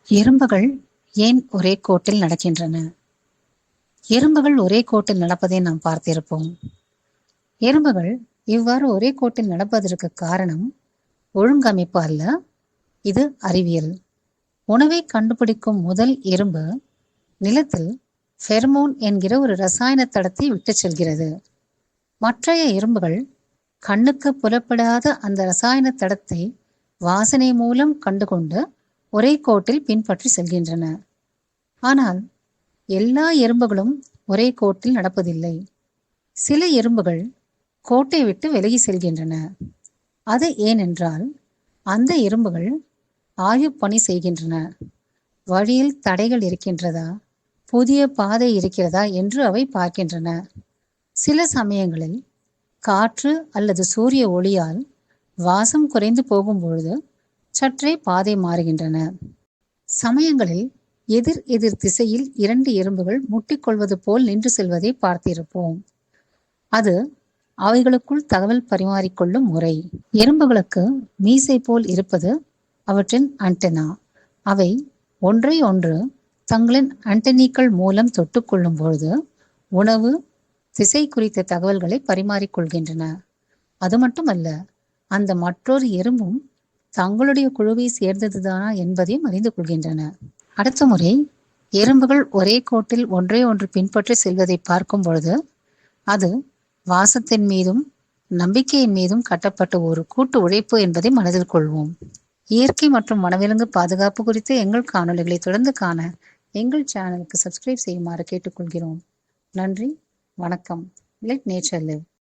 எறும்புகள் ஏன் ஒரே கோட்டில் நடக்கின்றன? எறும்புகள் ஒரே கோட்டில் நடப்பதை நாம் பார்த்திருப்போம். எறும்புகள் இவ்வாறு ஒரே கோட்டில் நடப்பதற்கு காரணம் ஒழுங்கமைப்பு அல்ல, இது அறிவியல். உணவை கண்டுபிடிக்கும் முதல் எறும்பு நிலத்தில் ஃபெர்மோன் என்கிற ஒரு ரசாயன தடத்தை விட்டு செல்கிறது. மற்றைய எறும்புகள் கண்ணுக்கு புலப்படாத அந்த ரசாயன தடத்தை வாசனை மூலம் கண்டுகொண்டு ஒரே கோட்டில் பின்பற்றி செல்கின்றன. ஆனால் எல்லா எறும்புகளும் ஒரே கோட்டில் நடப்பதில்லை. சில எறும்புகள் கோட்டை விட்டு விலகி செல்கின்றன. அது ஏனென்றால் அந்த எறும்புகள் ஆயுப்பணி செய்கின்றன. வழியில் தடைகள் இருக்கின்றதா, புதிய பாதை இருக்கிறதா என்று அவை பார்க்கின்றன. சில சமயங்களில் காற்று அல்லது சூரிய ஒளியால் வாசம் குறைந்து போகும்பொழுது சற்றே பாதை மாறுகின்றன. சமயங்களில் எதிர் எதிர் திசையில் இரண்டு எறும்புகள் முட்டிக்கொள்வது போல் நின்று செல்வதை பார்த்திருப்போம். அது அவைகளுக்குள் தகவல் பரிமாறிக்கொள்ளும் முறை. எறும்புகளுக்கு மீசை போல் இருப்பது அவற்றின் ஆண்டெனா. அவை ஒன்றை ஒன்று தங்களின் ஆண்டெனிக்கள் மூலம் தொட்டுக்கொள்ளும் பொழுது உணவு, திசை குறித்த தகவல்களை பரிமாறிக்கொள்கின்றன. அது மட்டுமல்ல, அந்த மற்றொரு எறும்பும் தங்களுடைய குழுவை சேர்ந்ததுதானா என்பதையும் அறிந்து கொள்கின்றன. அடுத்த முறை எறும்புகள் ஒரே கோட்டில் ஒன்றை ஒன்று பின்பற்றி செல்வதை பார்க்கும் பொழுது அது வாசத்தின் மீதும் நம்பிக்கையின் மீதும் கட்டப்பட்ட ஒரு கூட்டு உழைப்பு என்பதை மனதில் கொள்வோம். இயற்கை மற்றும் வனவிலங்கு பாதுகாப்பு குறித்த எங்கள் காணொலிகளை தொடர்ந்து காண எங்கள் சேனலுக்கு சப்ஸ்கிரைப் செய்யுமாறு கேட்டுக்கொள்கிறோம். நன்றி, வணக்கம். Let nature live.